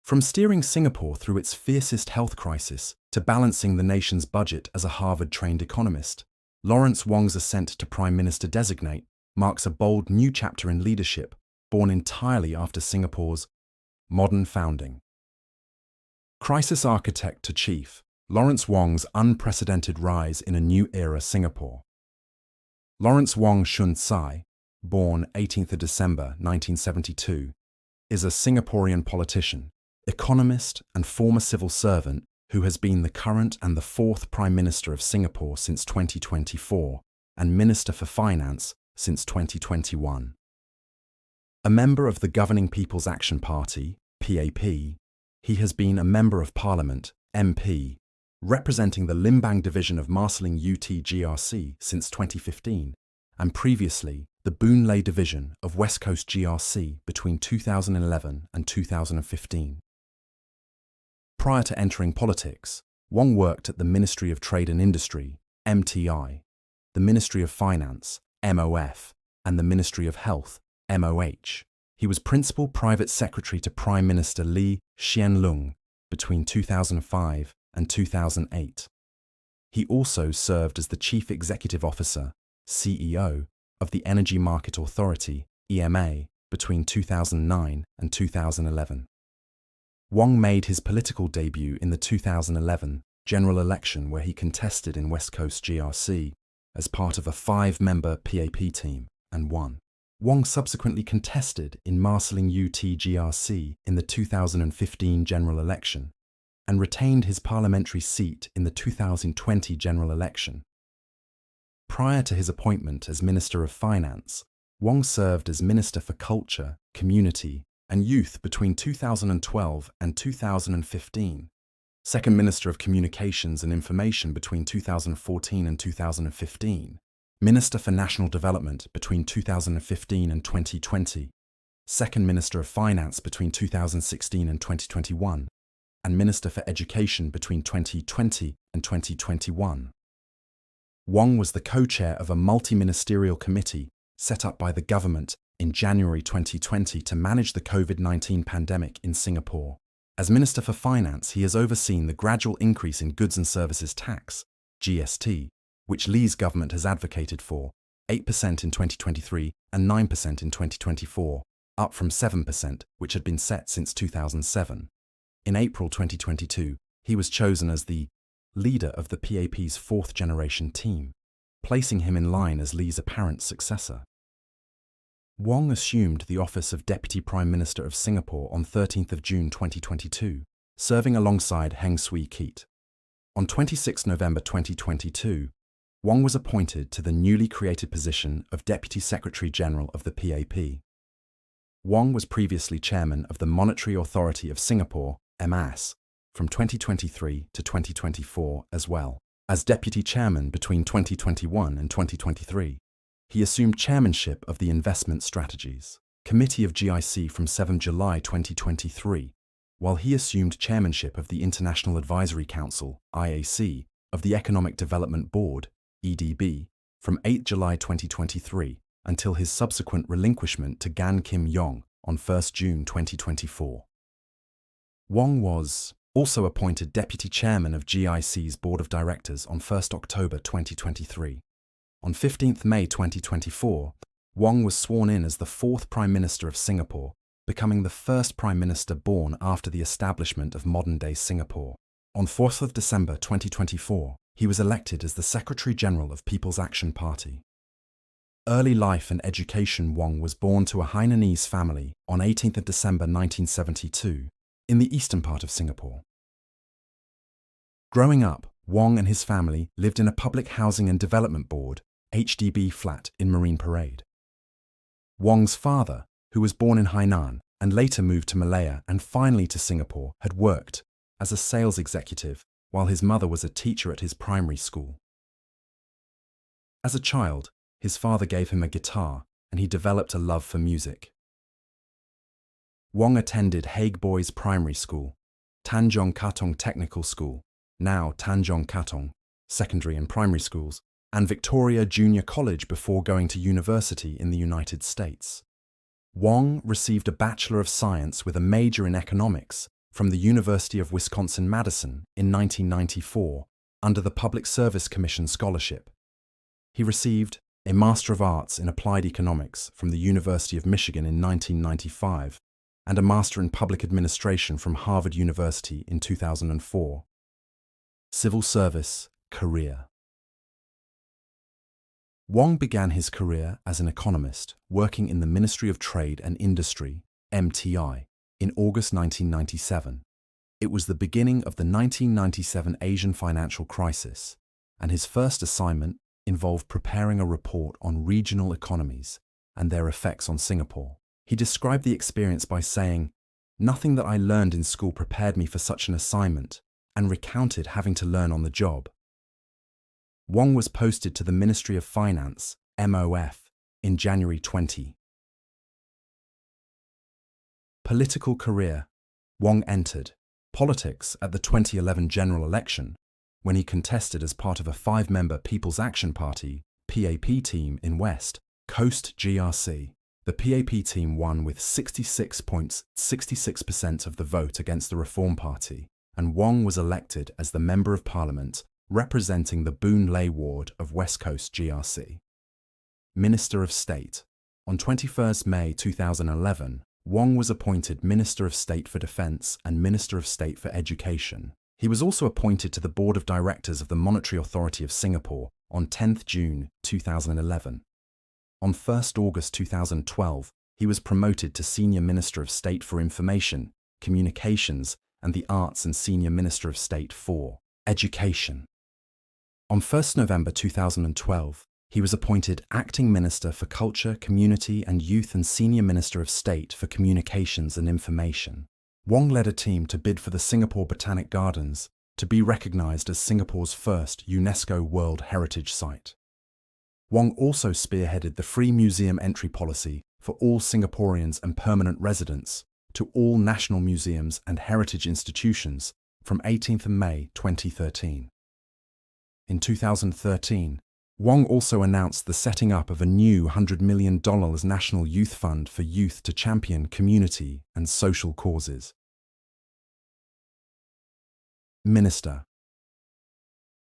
From steering Singapore through its fiercest health crisis to balancing the nation's budget as a Harvard-trained economist, Lawrence Wong's ascent to Prime Minister designate marks a bold new chapter in leadership, born entirely after Singapore's modern founding. Crisis architect to chief, Lawrence Wong's unprecedented rise in a new era Singapore. Lawrence Wong Shun Sai, born 18th of December 1972, is a Singaporean politician, economist and former civil servant who has been the current and the fourth Prime Minister of Singapore since 2024 and Minister for Finance since 2021. A member of the governing People's Action Party, PAP, he has been a Member of Parliament, MP, representing the Limbang division of Marsiling UT-GRC since 2015, and previously the Boon Lay division of West Coast GRC between 2011 and 2015. Prior to entering politics, Wong worked at the Ministry of Trade and Industry, MTI, the Ministry of Finance, MOF, and the Ministry of Health, MOH. He was Principal Private Secretary to Prime Minister Lee Hsien Loong between 2005 and 2008. He also served as the Chief Executive Officer, CEO, of the Energy Market Authority, EMA, between 2009 and 2011. Wong made his political debut in the 2011 general election where he contested in West Coast GRC as part of a 5-member PAP team and won. Wong subsequently contested in Marsiling UT-GRC in the 2015 general election and retained his parliamentary seat in the 2020 general election. Prior to his appointment as Minister of Finance, Wong served as Minister for Culture, Community and Youth between 2012 and 2015, Second Minister of Communications and Information between 2014 and 2015, Minister for National Development between 2015 and 2020, Second Minister of Finance between 2016 and 2021, and Minister for Education between 2020 and 2021. Wong was the co-chair of a multi-ministerial committee set up by the government in January 2020 to manage the COVID-19 pandemic in Singapore. As Minister for Finance, he has overseen the gradual increase in goods and services tax, GST, which Lee's government has advocated for, 8% in 2023 and 9% in 2024, up from 7%, which had been set since 2007. In April 2022, he was chosen as the leader of the PAP's fourth-generation team, placing him in line as Lee's apparent successor. Wong assumed the office of Deputy Prime Minister of Singapore on 13th of June 2022, serving alongside Heng Swee-keat. On 26 November 2022, Wong was appointed to the newly created position of Deputy Secretary-General of the PAP. Wong was previously Chairman of the Monetary Authority of Singapore, MAS, from 2023 to 2024 as well. As Deputy Chairman between 2021 and 2023, he assumed chairmanship of the Investment Strategies Committee of GIC from 7 July 2023, while he assumed chairmanship of the International Advisory Council, IAC, of the Economic Development Board, EDB, from 8 July 2023 until his subsequent relinquishment to Gan Kim Yong on 1 June 2024. Wong was also appointed Deputy Chairman of GIC's Board of Directors on 1 October 2023. On 15 May 2024, Wong was sworn in as the fourth Prime Minister of Singapore, becoming the first Prime Minister born after the establishment of modern-day Singapore. On 4 December 2024, he was elected as the Secretary-General of People's Action Party. Early life and education. Wong was born to a Hainanese family on 18 December 1972 in the eastern part of Singapore. Growing up, Wong and his family lived in a Public Housing and Development Board HDB flat in Marine Parade. Wong's father, who was born in Hainan and later moved to Malaya and finally to Singapore, had worked as a sales executive while his mother was a teacher at his primary school. As a child, his father gave him a guitar and he developed a love for music. Wong attended Haig Boys Primary School, Tanjong Katong Technical School, now Tanjong Katong, secondary and primary schools, and Victoria Junior College before going to university in the United States. Wong received a Bachelor of Science with a major in economics from the University of Wisconsin-Madison in 1994 under the Public Service Commission Scholarship. He received a Master of Arts in Applied Economics from the University of Michigan in 1995 and a Master in Public Administration from Harvard University in 2004. Civil Service Career. Wong began his career as an economist working in the Ministry of Trade and Industry, MTI, in August 1997. It was the beginning of the 1997 Asian financial crisis, and his first assignment involved preparing a report on regional economies and their effects on Singapore. He described the experience by saying, "Nothing that I learned in school prepared me for such an assignment," and recounted having to learn on the job. Wong was posted to the Ministry of Finance, MOF, in January 20. Political career. Wong entered politics at the 2011 general election when he contested as part of a 5-member People's Action Party (PAP) team in West Coast GRC. The PAP team won with 66.66% of the vote against the Reform Party, and Wong was elected as the Member of Parliament representing the Boon Lay ward of West Coast GRC. Minister of State. On 21 May 2011, Wong was appointed Minister of State for Defence and Minister of State for Education. He was also appointed to the Board of Directors of the Monetary Authority of Singapore on 10 June 2011. On 1 August 2012, he was promoted to Senior Minister of State for Information, Communications and the Arts and Senior Minister of State for Education. On 1 November 2012, he was appointed Acting Minister for Culture, Community and Youth and Senior Minister of State for Communications and Information. Wong led a team to bid for the Singapore Botanic Gardens to be recognised as Singapore's first UNESCO World Heritage Site. Wong also spearheaded the free museum entry policy for all Singaporeans and permanent residents to all national museums and heritage institutions from 18 May 2013. In 2013, Wong also announced the setting up of a new $100 million National Youth Fund for youth to champion community and social causes. Minister.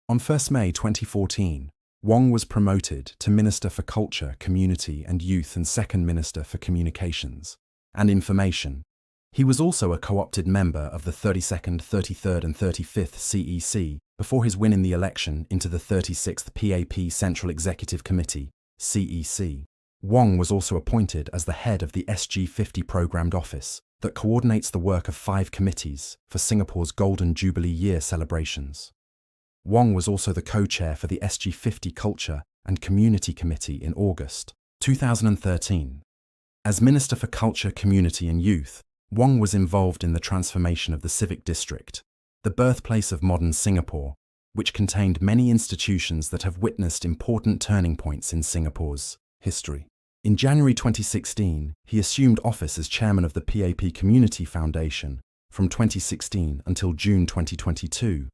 On 1 May 2014, Wong was promoted to Minister for Culture, Community and Youth and Second Minister for Communications and Information. He was also a co-opted member of the 32nd, 33rd and 35th CEC before his win in the election into the 36th PAP Central Executive Committee, CEC. Wong was also appointed as the head of the SG50 Programmed Office that coordinates the work of 5 committees for Singapore's Golden Jubilee Year celebrations. Wong was also the co-chair for the SG50 Culture and Community Committee in August 2013. As Minister for Culture, Community and Youth, Wong was involved in the transformation of the Civic District, the birthplace of modern Singapore, which contained many institutions that have witnessed important turning points in Singapore's history. In January 2016, he assumed office as chairman of the PAP Community Foundation from 2016 until June 2022,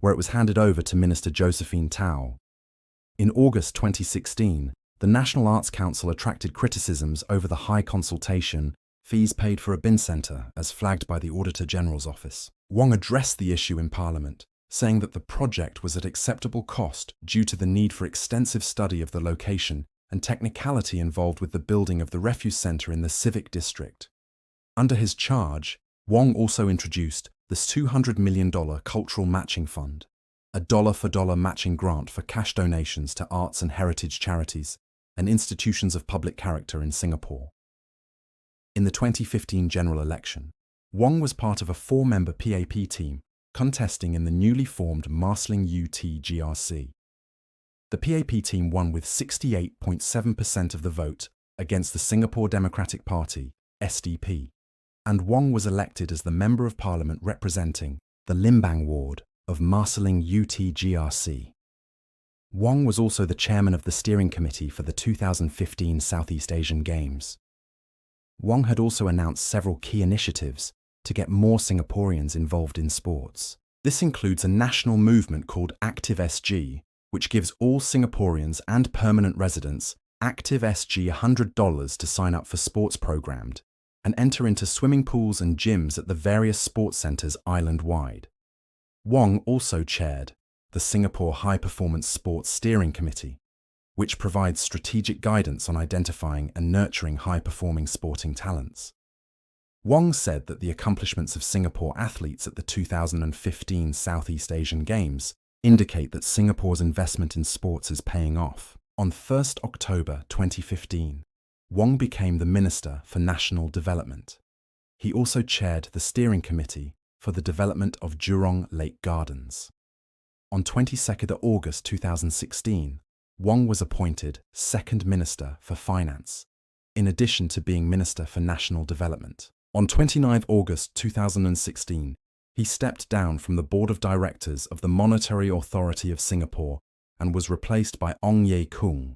where it was handed over to Minister Josephine Tao. In August 2016, the National Arts Council attracted criticisms over the high consultation fees paid for a bin centre as flagged by the Auditor General's Office. Wong addressed the issue in Parliament, saying that the project was at acceptable cost due to the need for extensive study of the location and technicality involved with the building of the refuse centre in the Civic District. Under his charge, Wong also introduced the $200 million Cultural Matching Fund, a dollar-for-dollar matching grant for cash donations to arts and heritage charities and institutions of public character in Singapore. In the 2015 general election, Wong was part of a 4-member PAP team contesting in the newly formed Marsiling UT GRC. The PAP team won with 68.7% of the vote against the Singapore Democratic Party, SDP, and Wong was elected as the Member of Parliament representing the Limbang ward of Marsiling UT GRC. Wong was also the chairman of the steering committee for the 2015 Southeast Asian Games. Wong had also announced several key initiatives to get more Singaporeans involved in sports. This includes a national movement called Active SG, which gives all Singaporeans and permanent residents Active SG $100 to sign up for sports programmed, and enter into swimming pools and gyms at the various sports centres island-wide. Wong also chaired the Singapore High Performance Sports Steering Committee, which provides strategic guidance on identifying and nurturing high-performing sporting talents. Wong said that the accomplishments of Singapore athletes at the 2015 Southeast Asian Games indicate that Singapore's investment in sports is paying off. On 1st October 2015, Wong became the Minister for National Development. He also chaired the Steering Committee for the development of Jurong Lake Gardens. On 22nd August 2016, Wong was appointed Second Minister for Finance, in addition to being Minister for National Development. On 29 August 2016, he stepped down from the Board of Directors of the Monetary Authority of Singapore and was replaced by Ong Ye Kung.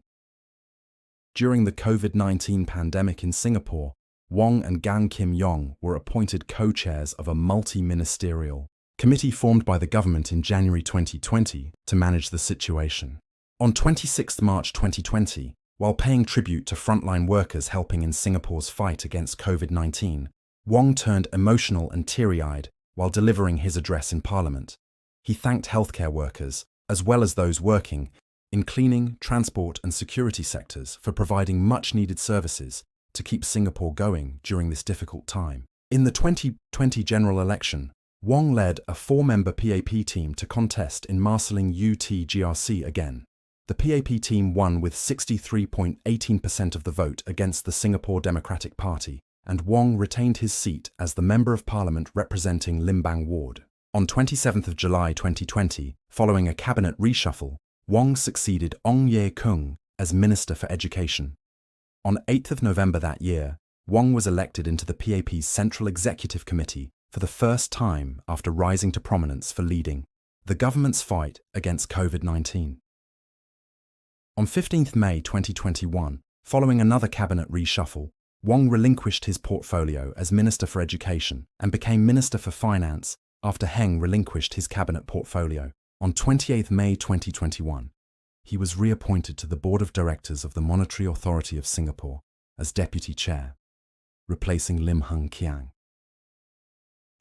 During the COVID-19 pandemic in Singapore, Wong and Gan Kim Yong were appointed co-chairs of a multi-ministerial committee formed by the government in January 2020 to manage the situation. On 26 March 2020, while paying tribute to frontline workers helping in Singapore's fight against COVID-19, Wong turned emotional and teary-eyed while delivering his address in Parliament. He thanked healthcare workers, as well as those working in cleaning, transport and security sectors for providing much-needed services to keep Singapore going during this difficult time. In the 2020 general election, Wong led a 4-member PAP team to contest in marshalling UTGRC again. The PAP team won with 63.18% of the vote against the Singapore Democratic Party, and Wong retained his seat as the Member of Parliament representing Limbang Ward. On 27 July 2020, following a cabinet reshuffle, Wong succeeded Ong Ye Kung as Minister for Education. On 8 November that year, Wong was elected into the PAP's Central Executive Committee for the first time after rising to prominence for leading the government's fight against COVID-19. On 15 May 2021, following another cabinet reshuffle, Wong relinquished his portfolio as Minister for Education and became Minister for Finance after Heng relinquished his cabinet portfolio. On 28 May 2021, he was reappointed to the Board of Directors of the Monetary Authority of Singapore as Deputy Chair, replacing Lim Hung Kiang.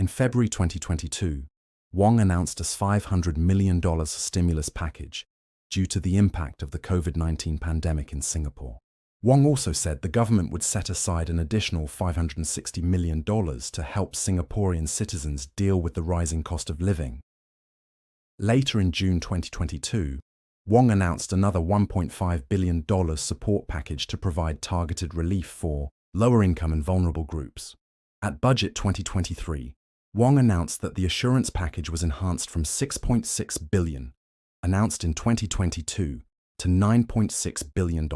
In February 2022, Wong announced a $500 million stimulus package due to the impact of the COVID-19 pandemic in Singapore. Wong also said the government would set aside an additional $560 million to help Singaporean citizens deal with the rising cost of living. Later in June 2022, Wong announced another $1.5 billion support package to provide targeted relief for lower-income and vulnerable groups. At Budget 2023, Wong announced that the assurance package was enhanced from $6.6 billion, announced in 2022, to $9.6 billion.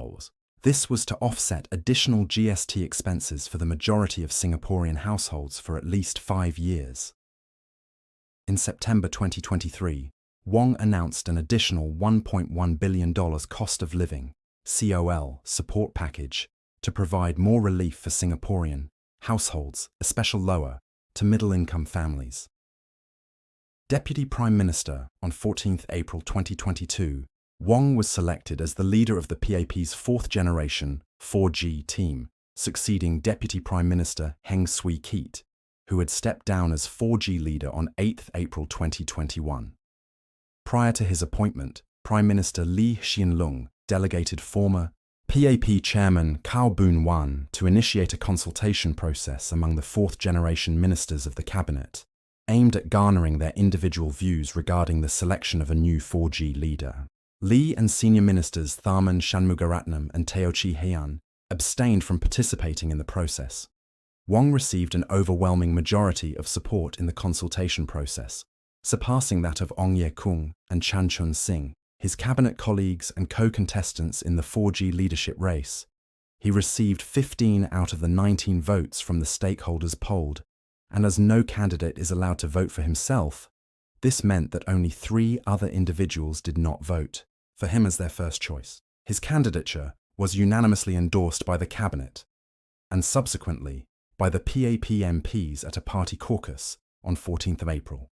This was to offset additional GST expenses for the majority of Singaporean households for at least 5 years. In September 2023, Wong announced an additional $1.1 billion cost of living (COL) support package to provide more relief for Singaporean households, especially lower to middle-income families. Deputy Prime Minister on 14 April 2022, Wong was selected as the leader of the PAP's fourth-generation 4G team, succeeding Deputy Prime Minister Heng Swee Keat, who had stepped down as 4G leader on 8 April 2021. Prior to his appointment, Prime Minister Lee Hsien Loong delegated former PAP Chairman Khaw Boon Wan to initiate a consultation process among the fourth-generation ministers of the Cabinet, aimed at garnering their individual views regarding the selection of a new 4G leader. Lee and senior ministers Tharman Shanmugaratnam and Teo Chee Hean abstained from participating in the process. Wong received an overwhelming majority of support in the consultation process, surpassing that of Ong Ye Kung and Chan Chun Sing, his cabinet colleagues and co-contestants in the 4G leadership race. He received 15 out of the 19 votes from the stakeholders polled, and as no candidate is allowed to vote for himself, this meant that only 3 other individuals did not vote for him as their first choice. His candidature was unanimously endorsed by the Cabinet and subsequently by the PAP MPs at a party caucus on 14 April.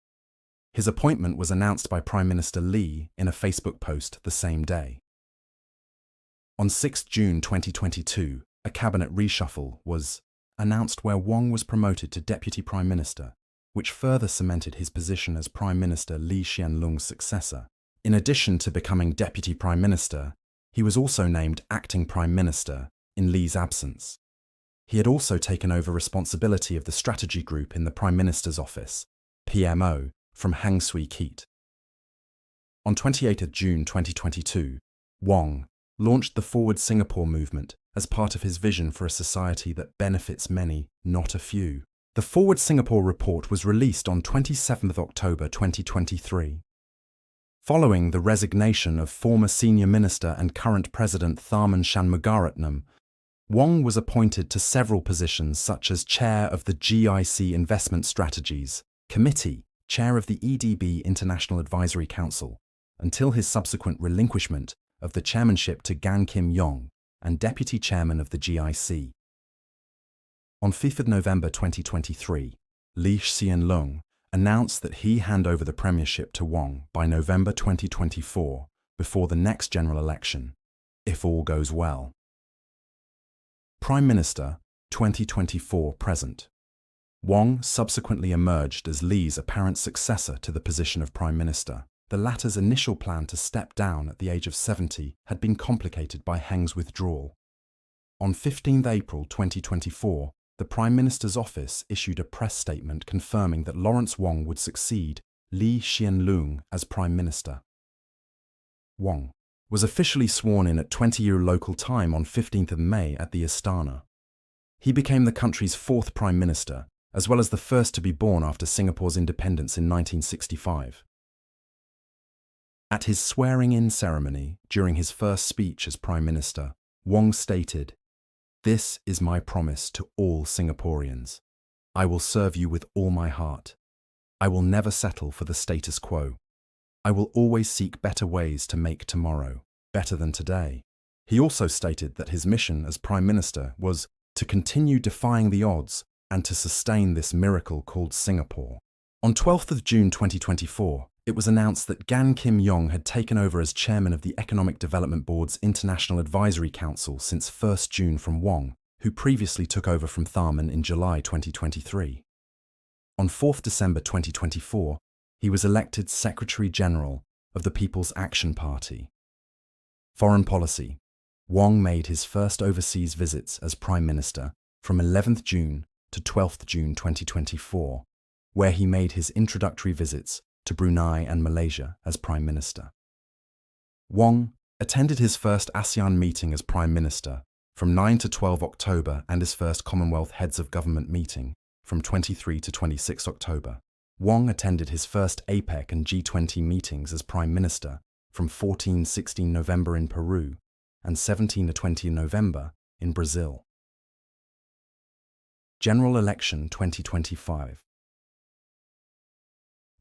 His appointment was announced by Prime Minister Lee in a Facebook post the same day. On 6 June 2022, a cabinet reshuffle was announced where Wong was promoted to Deputy Prime Minister, which further cemented his position as Prime Minister Lee Hsien Loong's successor. In addition to becoming Deputy Prime Minister, he was also named Acting Prime Minister in Lee's absence. He had also taken over responsibility of the strategy group in the Prime Minister's office, PMO, from Heng Swee-keat. On 28 June 2022, Wong launched the Forward Singapore movement as part of his vision for a society that benefits many, not a few. The Forward Singapore report was released on 27 October 2023. Following the resignation of former Senior Minister and current President Tharman Shanmugaratnam, Wong was appointed to several positions such as Chair of the GIC Investment Strategies Committee, Chair of the EDB International Advisory Council, until his subsequent relinquishment of the chairmanship to Gan Kim Yong and Deputy Chairman of the GIC. On 5 November 2023, Lee Hsien Loong announced that he hand over the premiership to Wong by November 2024 before the next general election, if all goes well. Prime Minister, 2024 present. Wong subsequently emerged as Lee's apparent successor to the position of Prime Minister. The latter's initial plan to step down at the age of 70 had been complicated by Heng's withdrawal. On 15 April 2024, the Prime Minister's office issued a press statement confirming that Lawrence Wong would succeed Lee Hsien Loong as Prime Minister. Wong was officially sworn in at 20-year local time on 15 May at the Istana. He became the country's fourth Prime Minister, as well as the first to be born after Singapore's independence in 1965. At his swearing-in ceremony during his first speech as Prime Minister, Wong stated, "This is my promise to all Singaporeans. I will serve you with all my heart. I will never settle for the status quo. I will always seek better ways to make tomorrow better than today." He also stated that his mission as Prime Minister was to continue defying the odds and to sustain this miracle called Singapore. On 12 June 2024, it was announced that Gan Kim Yong had taken over as chairman of the Economic Development Board's International Advisory Council since 1 June from Wong, who previously took over from Tharman in July 2023. On 4 December 2024, he was elected Secretary-General of the People's Action Party. Foreign policy. Wong made his first overseas visits as Prime Minister from 11 June to 12 June 2024, where he made his introductory visits to Brunei and Malaysia as Prime Minister. Wong attended his first ASEAN meeting as Prime Minister from 9 to 12 October and his first Commonwealth Heads of Government meeting from 23 to 26 October. Wong attended his first APEC and G20 meetings as Prime Minister from 14–16 November in Peru and 17 to 20 November in Brazil. General Election 2025.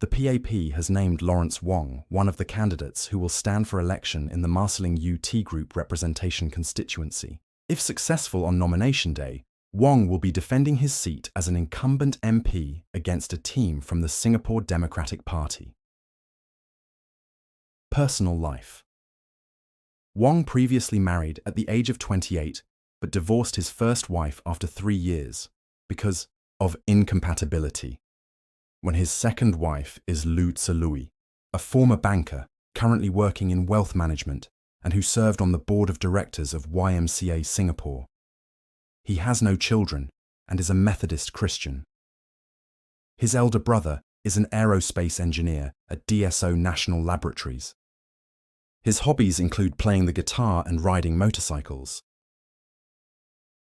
The PAP has named Lawrence Wong one of the candidates who will stand for election in the Marsiling UT Group representation constituency. If successful on nomination day, Wong will be defending his seat as an incumbent MP against a team from the Singapore Democratic Party. Personal life. Wong previously married at the age of 28, but divorced his first wife after 3 years because of incompatibility. When his second wife is Lu Tselui, a former banker currently working in wealth management and who served on the board of directors of YMCA Singapore. He has no children and is a Methodist Christian. His elder brother is an aerospace engineer at DSO National Laboratories. His hobbies include playing the guitar and riding motorcycles.